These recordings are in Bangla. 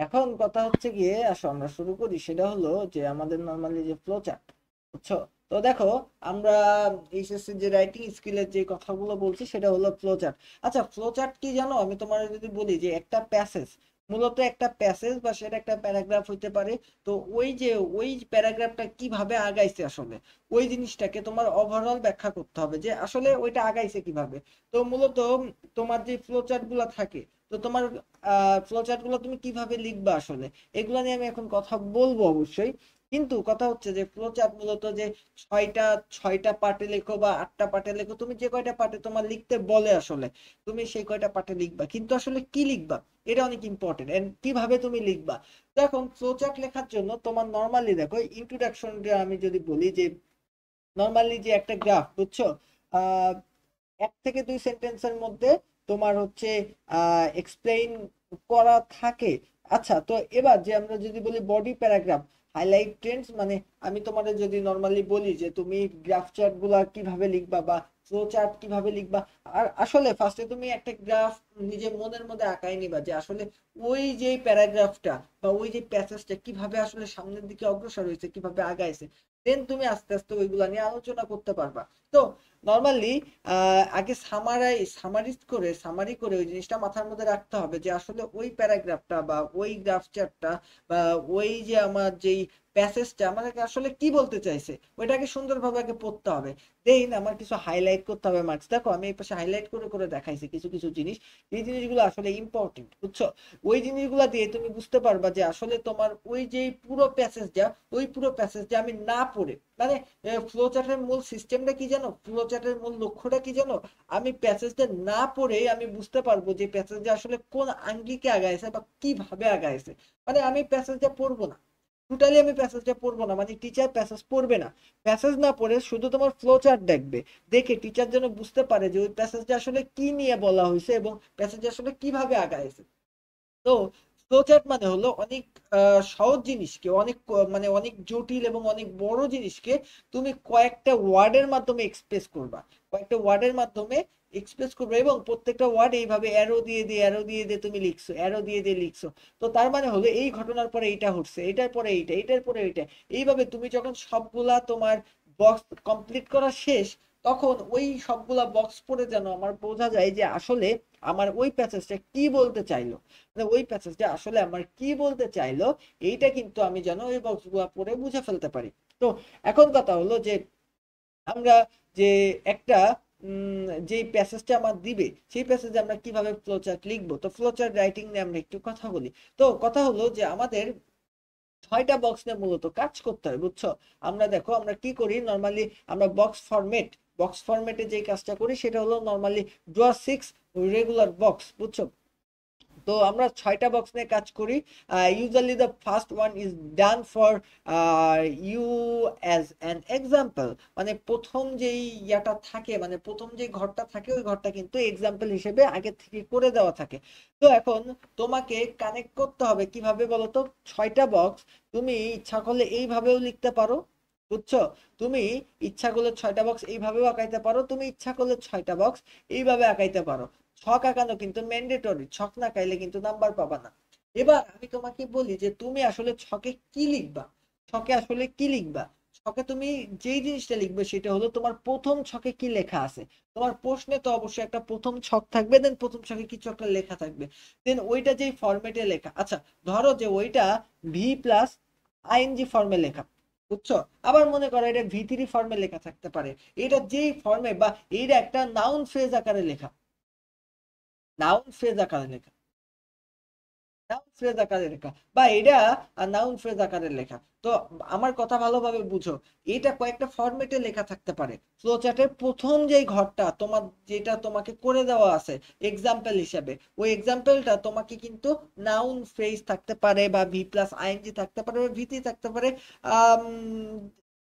এখন কথা হচ্ছে গিয়ে আসো আমরা শুরু করি, সেটা হলো যে আমাদের নর্মালি যে ফ্লো চার্ট, বুঝছো? তো দেখো, আমরা এইচএসসি যে রাইটিং স্কিলের যে কথাগুলো বলছি সেটা হলো ফ্লো চার্ট। আচ্ছা, ফ্লো চার্ট কি জানো? আমি তোমার যদি বলি যে একটা প্যাসেজ, মূলত একটা প্যাসেজ বা সেটা একটা প্যারাগ্রাফ হইতে পারে। তো ওই যে ওই প্যারাগ্রাফটা কিভাবে আগাইছে আসলে, ওই জিনিসটাকে তোমার ওভারঅল ব্যাখ্যা করতে হবে যে আসলে ওইটা আগাইছে কিভাবে। তো মূলত তোমার যে ফ্লো চার্ট গুলা থাকে, তো তোমার ফ্লোচার্ট গুলো তুমি কিভাবে লিখবা আসলে, এগুলো নিয়ে আমি এখন কথা বলবো অবশ্যই। কিন্তু কথা হচ্ছে যে ফ্লোচার্ট মূলত যে ছয়টা ছয়টা পার্টে লেখো বা আটটা পার্টে লেখো, তুমি যে কয়টা পার্টে তোমার লিখতে বলে আসলে তুমি সেই কয়টা পার্টে লিখবা, কিন্তু আসলে কি লিখবা এটা অনেক ইম্পর্টেন্ট। এন্ড কিভাবে তুমি লিখবা, তো এখন ফ্লোচার্ট লেখার জন্য তোমার নর্মালি দেখো ইন্ট্রোডাকশন আমি যদি বলি যে নর্মালি যে একটা গ্রাফ, বুঝছো, আহ 1 থেকে 2 সেন্টেন্সের মধ্যে তোমার হচ্ছে এক্সপ্লেইন করা থাকে। আচ্ছা, তো এবার যে আমরা যদি বলি বডি প্যারাগ্রাফ, হাইলাইট ট্রেন্ডস, মানে আমি তোমাদের যদি নর্মালি বলি যে তুমি গ্রাফ চার্ট গুলা কিভাবে লিখবা বা ফ্লো চার্ট কিভাবে লিখবা, আর আসলে ফার্স্টে তুমি একটা গ্রাফ নিজের মনের মধ্যে আঁকাই নিবা যে আসলে ওই যে প্যারাগ্রাফটা বা ওই যে প্যাসেজটা কিভাবে আসলে সামনের দিকে অগ্রসর হয়েছে, কিভাবে আগাইছে, দেন তুমি আস্তে আস্তে ওইগুলা নিয়ে আলোচনা করতে পারবা। তো নর্মালি আগে সামারি করে ওই জিনিসটা মাথার মধ্যে রাখতে হবে যে আসলে ওই প্যারাগ্রাফটা বা ওই গ্রাফ চার্টটা বা ওই যে আমার যেই প্যাসেজটা আমাদেরকে আসলে কি বলতে চাইছে, ওইটাকে সুন্দরভাবে আগে পড়তে হবে। দেন আমার কিছু হাইলাইট করতে হবে মার্কস। দেখো আমি এই পাশে হাইলাইট করে করে দেখাইছি কিছু কিছু জিনিস, এই জিনিসগুলো আসলে ইম্পর্টেন্ট, বুঝছো? ওই জিনিসগুলো দিয়ে তুমি বুঝতে পারবা যে আসলে তোমার ওই যে পুরো প্যাসেজটা, ওই পুরো প্যাসেজটা আমি না পড়ে, মানে ফ্লো চার্টের মূল সিস্টেমটা কি জানো, ফ্লো চার্টের মূল লক্ষ্যটা কি জানো, আমি প্যাসেজটা না পড়ে আমি বুঝতে পারবো যে প্যাসেজটা আসলে কোন আঙ্গিকে আগাইছে বা কিভাবে আগাইছে। মানে আমি প্যাসেজটা পড়বো না, টোটালি আমি প্যাসেজটা পড়বো না, মানে টিচার প্যাসেজ পড়বে না। প্যাসেজ না পড়ে শুধু তোমার ফ্লো চার্ট দেখবে, দেখে টিচার যেন বুঝতে পারে যে ওই প্যাসেজটা আসলে কি নিয়ে বলা হয়েছে এবং প্যাসেজটা আসলে কিভাবে আগাইছে। তো ফ্লোচার্ট মানে হলো অনেক সহজ জিনিসকে অনেক মানে অনেক জটিল এবং অনেক বড় জিনিসকে তুমি কয়েকটা ওয়ার্ডের মাধ্যমে এক্সপ্রেস করবা, কয়েকটা ওয়ার্ডের মাধ্যমে এক্সপ্রেস করবে এবং প্রত্যেকটা ওয়ার্ড এইভাবে অ্যারো দিয়ে দিয়ে তুমি লিখছো, অ্যারো দিয়ে দিয়ে লিখছো। তো তার মানে হলো এই ঘটনার পরে এইটা ঘটছে, এটার পরে এইটা, এটার পরে এইটা, এইভাবে তুমি যখন সবগুলা তোমার বক্স কমপ্লিট করা শেষ, তখন ওই সবগুলা বক্স পড়ে যেন আমার বোঝা যায় যে আসলে আমার ওই প্যাসেজটা কি বলতে চাইলো, মানে ওই প্যাসেজটা আসলে আমার কি বলতে চাইলো, এইটা কিন্তু আমি যেন ওই বক্সগুলো পড়ে বুঝে ফেলতে পারি। তো এখন কথা হলো যে আমরা যে একটা যে প্যাসেজটা আমার দিবে সেই প্যাসেজে আমরা কিভাবে ফ্লোচার্ট লিখবো, তো ফ্লোচার্ট রাইটিং নিয়ে আমরা একটু কথা বলি। তো কথা হলো যে আমাদের 6টা বক্স নিয়ে মূলত কাজ করতে হয়, বুঝছো? আমরা দেখো আমরা কি করি নর্মালি, আমরা বক্স ফরম্যাটে যে কাজটা করি সেটা হলো নর্মালি ড্র 6 রেগুলার বক্স, বুঝছো? তো আমরা 6টা বক্স নিয়ে কাজ করি। Usually the first one is done for you as an example, মানে প্রথম যেই ইয়াটা থাকে, মানে প্রথম যে ঘরটা থাকে ওই ঘরটা কিন্তু এক্সাম্পল হিসেবে আগে থেকে করে দেওয়া থাকে। তো এখন তোমাকে কানেক্ট করতে হবে কিভাবে বলো তো, 6টা বক্স তুমি ইচ্ছা করলে এইভাবেও লিখতে পারো, বুঝছো? তুমি ইচ্ছা করলে 6টা বক্স এইভাবেও আঁকাইতে পারো, তুমি ইচ্ছা করলে 6টা বক্স এইভাবে আঁকাইতে পারো। ছক আঁকানো কিন্তু ম্যান্ডেটরি, ছক না আঁকাইলে কিন্তু নাম্বার পাবা না। এবার আমি তোমাকে বলি যে তুমি আসলে ছকে কি লিখবা, ছকে আসলে কি লিখবা। ছকে তুমি যেই জিনিসটা লিখবে সেটা হলো তোমার প্রথম ছকে কি লেখা আছে। তোমার প্রশ্নে তো অবশ্যই একটা প্রথম ছক থাকবে, দেন প্রথম ছকে কিছু একটা লেখা থাকবে, দেন ওইটা যেই ফরম্যাটে লেখা। আচ্ছা, ধরো যে ওইটা V+ING ফর্মে লেখা, বুঝছো? আবার মনে করো এটা V3 ফর্মে লেখা থাকতে পারে, এটা যেই ফর্মে বা এইটা একটা নাউন ফ্রেজ আকারে লেখা, নাউন ফ্রেজ আকারে লেখা, নাউন ফ্রেজ আকারে লেখা, বা এটা নাউন ফ্রেজ আকারে লেখা। তো আমার কথা ভালোভাবে বুঝো, এটা কয়েকটা ফরম্যাটে লেখা থাকতে পারে। ফ্লোচার্টের প্রথম যেই ঘরটা তোমার, যেটা তোমাকে করে দেওয়া আছে এক্সাম্পল হিসাবে, ওই এক্সাম্পলটা তোমাকে কিন্তু নাউন ফ্রেজ থাকতে পারে বা V+ING থাকতে পারে বা ভিটি থাকতে পারে, আম,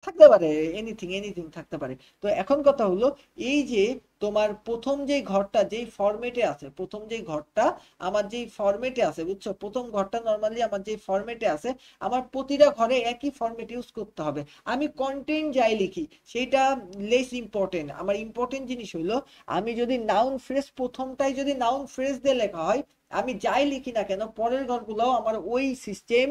থাকতে পারে, এনিথিং এনিথিং থাকতে পারে। তো এখন কথা হলো এই যে তোমার প্রথম যেই ঘরটা যেই ফরম্যাটে আছে, প্রথম যেই ঘরটা আমার যেই ফরম্যাটে আছে, বুঝছো, প্রথম ঘরটা নর্মালি আমার যেই ফরম্যাটে আছে, আমার প্রতিটা ঘরে একই ফরম্যাট ইউজ করতে হবে। আমি কন্টেন্ট যাই লিখি সেইটা লেস ইম্পর্টেন্ট, আমার ইম্পর্টেন্ট জিনিস হলো আমি যদি নাউন ফ্রেজ প্রথমটাই যদি নাউন ফ্রেজ দিয়ে লেখা হয়, আমি যাই লিখি না কেন পরের ঘরগুলোও আমার ওই সিস্টেম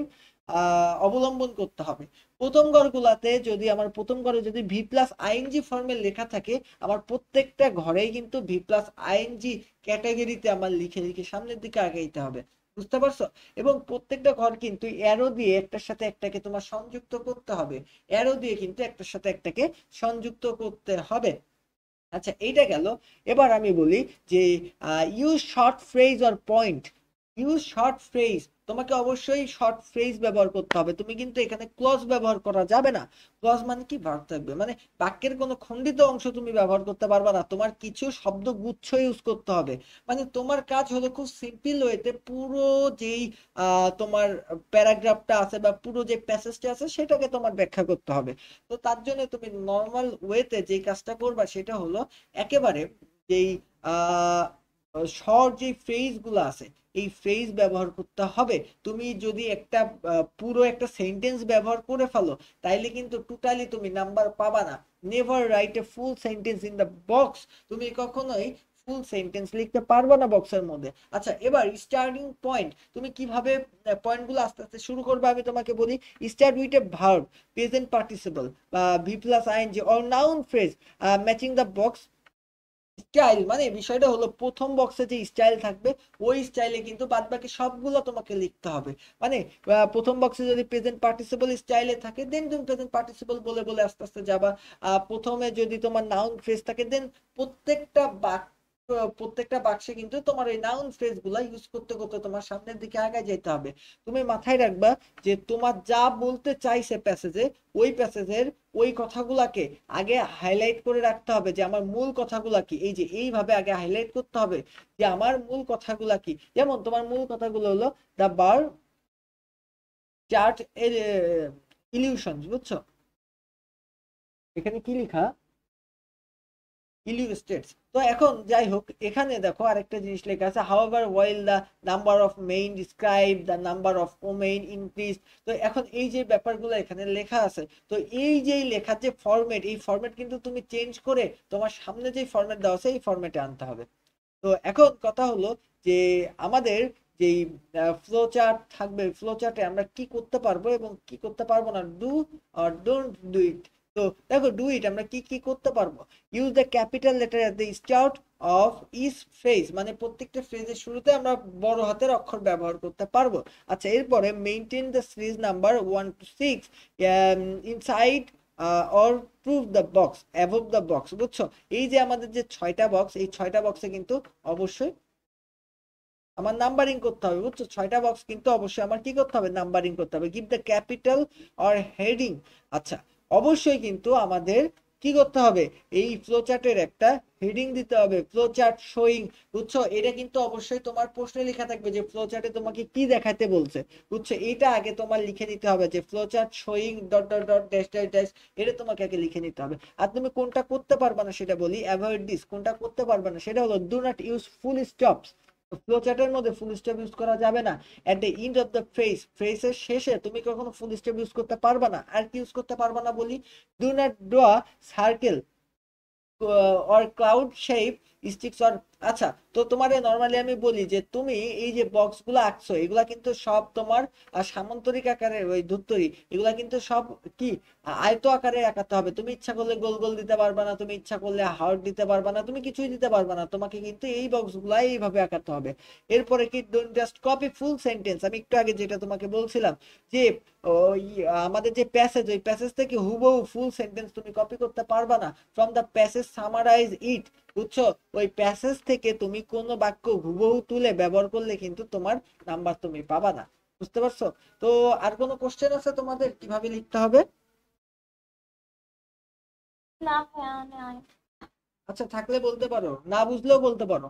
অবলম্বন করতে হবে। প্রথম ঘরগুলাতে যদি আমার প্রথম ঘরে যদি ভি প্লাস আইএনজি ফর্মে লেখা থাকে, আমার প্রত্যেকটা ঘরেই কিন্তু ভি প্লাস আইএনজি ক্যাটাগরিতে আমার লিখে লিখে সামনের দিকে আগাইতে হবে। বুঝতে পারছো? এবং প্রত্যেকটা ঘর কিন্তু অ্যারো দিয়ে একটার সাথে একটাকে তোমার সংযুক্ত করতে হবে। অ্যারো দিয়ে কিন্তু একটার সাথে একটাকে সংযুক্ত করতে হবে। আচ্ছা, এইটা গেল। এবার আমি বলি যে use short phrase or point. Use short phrase, তোমাকে অবশ্যই শর্ট ফ্রেজ ব্যবহার করতে হবে। তুমি কিন্তু এখানে ক্লজ ব্যবহার করা যাবে না। ক্লজ মানে কি? ভার্ব থাকবে, মানে বাক্যের কোনো খণ্ডিত অংশ তুমি ব্যবহার করতে পারবে না। তোমার কিছু শব্দ গুচ্ছ ইউজ করতে হবে। মানে তোমার কাজ হলো খুব সিম্পল ওয়েতে পুরো যেই তোমার প্যারাগ্রাফটা আছে বা পুরো যে প্যাসেজটা আছে সেটাকে তোমার ব্যাখ্যা করতে হবে। তো তার জন্য তুমি নর্মাল ওয়েতে যে কাজটা করবা সেটা হলো একেবারে যেই আহ শর্ট যে ফ্রেজ গুলো আছে এই ফ্রেজ ব্যবহার করতে হবে। তুমি যদি একটা পুরো একটা সেন্টেন্স ব্যবহার করে ফেলো তাইলে কিন্তু টোটালি তুমি নাম্বার পাবা না। Never write a full sentence in the box. তুমি কখনোই ফুল সেন্টেন্স লিখতে পারবে না বক্সের মধ্যে। আচ্ছা, এবার স্টার্টিং পয়েন্ট, তুমি কিভাবে পয়েন্টগুলো আস্তে আস্তে শুরু করবে আমি তোমাকে বলি। Start with a verb, present participle বা V plus ING or noun phrase matching the box style. মানে বিষয়টা হলো প্রথম বক্সে যে স্টাইল থাকবে ওই স্টাইলে কিন্তু বাদ বাকি সবগুলো তোমাকে লিখতে হবে। মানে প্রথম বক্সে যদি প্রেজেন্ট পার্টিসিপল স্টাইলে থাকে দেন তুমি প্রেজেন্ট পার্টিসিপল বলে বলে আস্তে আস্তে যাবা। প্রথমে যদি তোমার নাউন ফ্রেজ থাকে দেন প্রত্যেকটা বাক্য প্রত্যেকটা বাক্সে কিন্তু তোমার এই নাউন ফ্রেজ গুলা ইউজ করতে করতে তোমার সামনের দিকে আগায় যেতে হবে। তুমি মাথায় রাখবা যে তোমার যা বলতে চাইছে প্যাসেজে, ওই প্যাসেজের ওই কথাগুলাকে আগে হাইলাইট করে রাখতে হবে যে আমার মূল কথাগুলা কি। এই যে এইভাবে আগে হাইলাইট করতে হবে যে আমার মূল কথাগুলা কি। যেমন তোমার মূল কথাগুলো হলো দ্য বার চার্ট ইলিউশন, বুঝছো? এখানে কি লেখা? ইলিউস্ট্রেটস। তো এখন যাই হোক, এখানে দেখো আরেকটা জিনিস লেখা আছে, however while the number of men decrease the number of women increase. তো এখন এই যে ব্যাপারগুলো এখানে লেখা আছে, তো এই যে লেখার যে ফরম্যাট, এই ফরম্যাট কিন্তু তুমি চেঞ্জ করে তোমার সামনে যে ফরম্যাট দেওয়া আছে এই ফরম্যাটে আনতে হবে। তো এখন কথা হলো যে আমাদের যেই ফ্লো চার্ট থাকবে, ফ্লো চার্টে আমরা কি করতে পারবো এবং কি করতে পারবো না, do or don't do it. তো দেখো ডু ইট আমরা কি কি করতে পারবো। Use the capital letter at the start of each phrase, মানে প্রত্যেকটা ফ্রেজের শুরুতে আমরা বড় হাতের অক্ষর ব্যবহার করতে পারবো। আচ্ছা, এরপরে maintain the series number 1 to 6 inside or prove the box above the box. বুঝছো? এই যে আমাদের যে 6টা বক্স, এই 6টা বক্সে কিন্তু অবশ্যই আমার নাম্বারিং করতে হবে। বুঝছো? 6টা বক্স কিন্তু অবশ্যই আমার কি করতে হবে? নাম্বারিং করতে হবে। Give the capital or heading. আচ্ছা, অবশ্যই কিন্তু আমাদের কি করতে হবে? এই ফ্লোচার্টের একটা হেডিং দিতে হবে, ফ্লোচার্ট শোয়িং। বুঝছো? এটা কিন্তু অবশ্যই তোমার প্রশ্নে লেখা থাকবে যে ফ্লোচার্টে তোমাকে কি দেখাতে বলছে। বুঝছো? এটা আগে তোমার লিখে নিতে হবে যে flowchart showing dot dot dot dash dash dash. এটা তোমাকে আগে লিখে নিতে হবে। আর তুমি কোনটা করতে পারবে না সেটা বলি, অ্যাভয়েড দিস। কোনটা করতে পারবে না সেটা হলো do not use full stops. Flow চার্টের মধ্যে ফুল স্টপ ইউজ করা যাবে না। At the end of the phrase, ফ্রেজের শেষে তুমি কখনো ফুল স্টপ ইউজ করতে পারবে না। আর কি ইউজ করতে পারবে না বলি? Do not draw circle or cloud shape sticks or. আচ্ছা, তো তোমারে নরমালি আমি বলি যে তুমি এই যে বক্স গুলো আঁকছো এগুলা কিন্তু সব তোমার সামান্তরিক আকারে ওই ধূত্তরি, এগুলা কিন্তু সব কি আয়ত আকারে আঁকাতে হবে। তুমি ইচ্ছা করলে গোল গোল দিতে পারবে না, তুমি ইচ্ছা করলে হার্ট দিতে পারবে না, তুমি কিছুই দিতে পারবে না। তোমাকে কিন্তু এই বক্স গুলা এইভাবে আঁকাতে হবে। এরপরে কি don't just copy full sentence. আমি একটু আগে যেটা তোমাকে বলছিলাম যে ওই আমাদের যে প্যাসেজ, ওই প্যাসেজ থেকে হুবহু ফুল সেন্টেন্স তুমি কপি করতে পারবা না। ফ্রম দ্য প্যাসেজ সামারাইজ ইট। বুঝছো? ওই প্যাসেজ থেকে তুমি কোনো বাক্য হুবহু তুলে ব্যবহার করলে কিন্তু তোমার নাম্বার তুমি পাবা না। বুঝতে পারছো? তো আর কোনো কোশ্চেন আছে তোমাদের কিভাবে লিখতে হবে? না ভাইয়া নাই। আচ্ছা, থাকলে বলতে পারো, না বুঝলেও বলতে পারো।